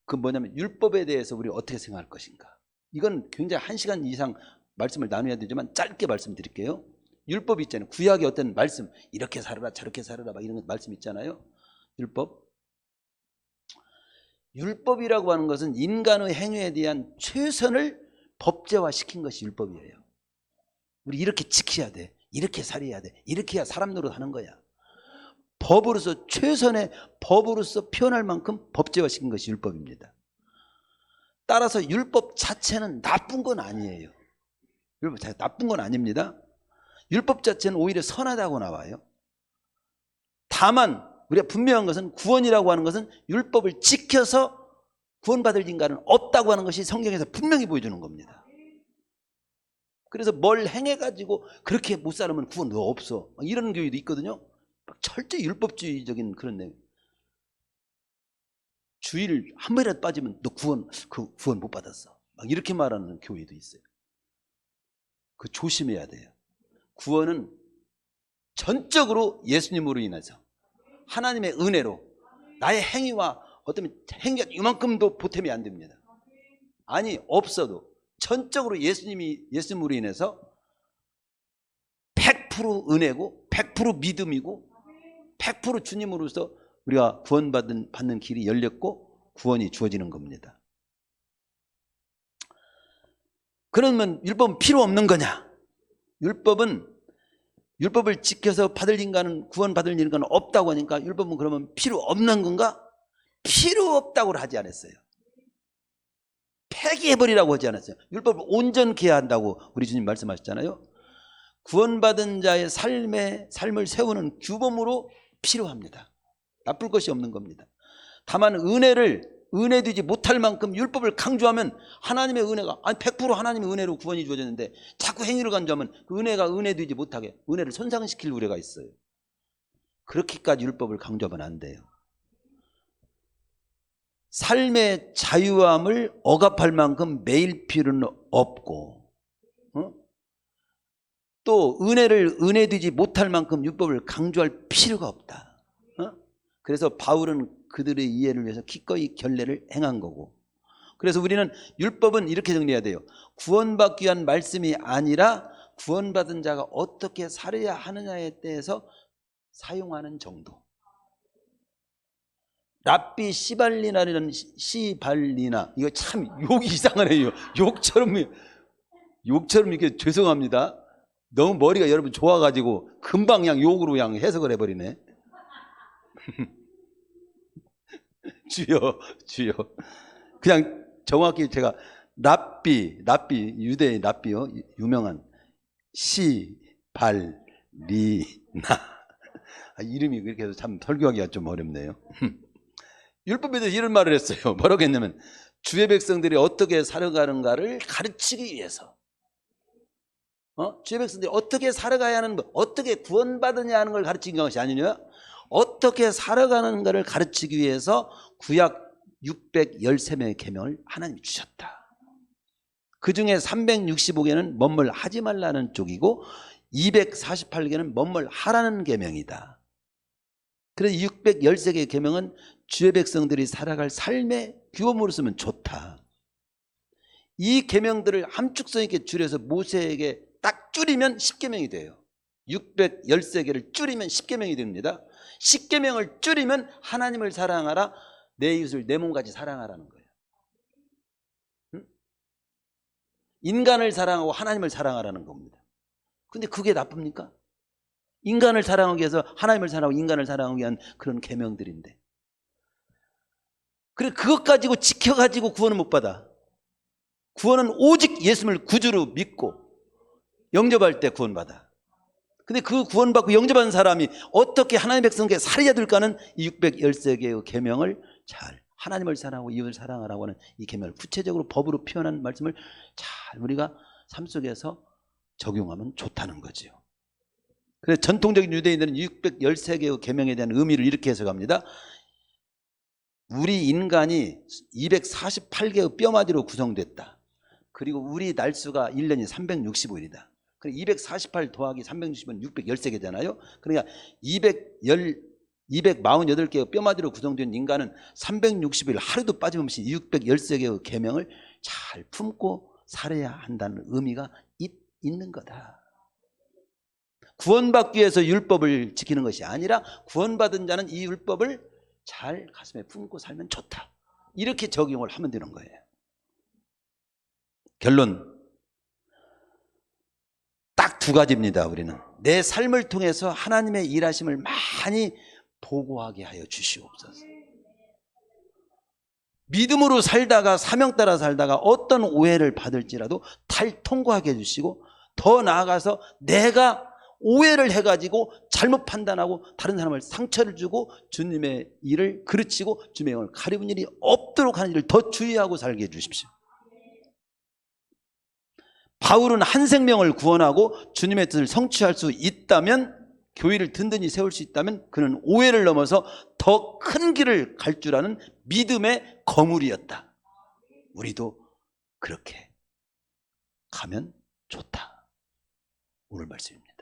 그 뭐냐면 율법에 대해서 우리 어떻게 생각할 것인가. 이건 굉장히 1시간 이상 말씀을 나눠야 되지만 짧게 말씀드릴게요. 율법이 있잖아요. 구약의 어떤 말씀, 이렇게 살아라 저렇게 살아라 막 이런 말씀 있잖아요. 율법이라고 하는 것은 인간의 행위에 대한 최선을 법제화시킨 것이 율법이에요. 우리 이렇게 지켜야 돼, 이렇게 살아야 돼, 이렇게 해야 사람 노릇하는 거야. 법으로서 최선의 법으로서 표현할 만큼 법제화시킨 것이 율법입니다. 따라서 율법 자체는 나쁜 건 아니에요. 율법 자체 나쁜 건 아닙니다. 율법 자체는 오히려 선하다고 나와요. 다만 우리가 분명한 것은 구원이라고 하는 것은 율법을 지켜서 구원받을 인간은 없다고 하는 것이 성경에서 분명히 보여주는 겁니다. 그래서 뭘 행해가지고 그렇게 못 살으면 구원 없어, 이런 교회도 있거든요. 철저히 율법주의적인 그런 내용. 주일 한 번이라도 빠지면 너 구원 못 받았어, 막 이렇게 말하는 교회도 있어요. 그 조심해야 돼요. 구원은 전적으로 예수님으로 인해서 하나님의 은혜로, 나의 행위와 어떤 행위가 이만큼도 보탬이 안 됩니다. 아니 없어도 전적으로 예수님으로 인해서 100% 은혜고 100% 믿음이고 100% 주님으로서 우리가 구원받는 길이 열렸고 구원이 주어지는 겁니다. 그러면 율법은 필요 없는 거냐? 율법을 지켜서 받을 인간은, 구원받을 인간은 없다고 하니까 율법은 그러면 필요 없는 건가? 필요 없다고 하지 않았어요. 폐기해버리라고 하지 않았어요. 율법을 온전케 해야 한다고 우리 주님 말씀하셨잖아요. 구원받은 자의 삶을 세우는 규범으로 필요합니다. 나쁠 것이 없는 겁니다. 다만 은혜 되지 못할 만큼 율법을 강조하면 하나님의 은혜가 100% 하나님의 은혜로 구원이 주어졌는데 자꾸 행위를 강조하면 그 은혜가 은혜 되지 못하게 은혜를 손상시킬 우려가 있어요. 그렇게까지 율법을 강조하면 안 돼요. 삶의 자유함을 억압할 만큼 매일 필요는 없고, 또 은혜 되지 못할 만큼 율법을 강조할 필요가 없다. 그래서 바울은 그들의 이해를 위해서 기꺼이 결례를 행한 거고, 그래서 우리는 율법은 이렇게 정리해야 돼요. 구원받기 위한 말씀이 아니라 구원받은 자가 어떻게 살아야 하느냐에 대해서 사용하는 정도. 랍비 시발리나라는 시발리나, 이거 참 욕이 이상하네요. 욕처럼 이렇게 죄송합니다. 너무 머리가 여러분 좋아가지고 금방 그냥 욕으로 그냥 해석을 해버리네. 주여. 그냥 정확히 제가 랍비 유대의 랍비요, 유명한 시발리나. 이름이 그렇게 해서 참 설교하기가 좀 어렵네요. 율법에 대해서 이런 말을 했어요. 뭐라고 했냐면, 주의 백성들이 어떻게 살아가는가를 가르치기 위해서, 주의 백성들이 어떻게 살아가야 하는 것, 어떻게 구원받느냐 하는 걸 가르치는 것이 아니냐, 어떻게 살아가는가를 가르치기 위해서 구약 613명의 계명을 하나님이 주셨다. 그 중에 365개는 뭔 하지 말라는 쪽이고 248개는 뭔 하라는 계명이다. 그래서 613개의 계명은 주의 백성들이 살아갈 삶의 규범으로 쓰면 좋다. 이 계명들을 함축성 있게 줄여서 모세에게 딱 줄이면 10계명이 돼요. 613개를 줄이면 10계명이 됩니다. 10계명을 줄이면 하나님을 사랑하라, 내 이웃을 내 몸같이 사랑하라는 거예요. 인간을 사랑하고 하나님을 사랑하라는 겁니다. 근데 그게 나쁩니까? 인간을 사랑하기 위해서 하나님을 사랑하고 인간을 사랑하기 위한 그런 계명들인데, 그래 그것 가지고 지켜가지고 구원을 못 받아. 구원은 오직 예수님을 구주로 믿고 영접할 때 구원받아. 근데 그 구원받고 영접한 사람이 어떻게 하나님의 백성에게 살아야 될까는 이 613개의 계명을 잘, 하나님을 사랑하고 이웃을 사랑하라고 하는 이 계명을 구체적으로 법으로 표현한 말씀을 잘 우리가 삶 속에서 적용하면 좋다는 거죠. 그래서 전통적인 유대인들은 613개의 계명에 대한 의미를 이렇게 해석합니다. 우리 인간이 248개의 뼈마디로 구성됐다. 그리고 우리 날수가 1년이 365일이다. 248 더하기 360은 613개잖아요. 그러니까 248개의 뼈마디로 구성된 인간은 360일 하루도 빠짐없이 613개의 계명을 잘 품고 살아야 한다는 의미가 있는 거다. 구원받기 위해서 율법을 지키는 것이 아니라 구원받은 자는 이 율법을 잘 가슴에 품고 살면 좋다. 이렇게 적용을 하면 되는 거예요. 결론, 딱 두 가지입니다. 우리는 내 삶을 통해서 하나님의 일하심을 많이 보고하게 하여 주시옵소서. 믿음으로 살다가 사명 따라 살다가 어떤 오해를 받을지라도 통과하게 해주시고, 더 나아가서 내가 오해를 해가지고 잘못 판단하고 다른 사람을 상처를 주고 주님의 일을 그르치고 주님의 영을 가리운 일이 없도록 하는 일을 더 주의하고 살게 해주십시오. 바울은 한 생명을 구원하고 주님의 뜻을 성취할 수 있다면, 교회를 든든히 세울 수 있다면 그는 오해를 넘어서 더 큰 길을 갈 줄 아는 믿음의 거물이었다. 우리도 그렇게 가면 좋다. 오늘 말씀입니다.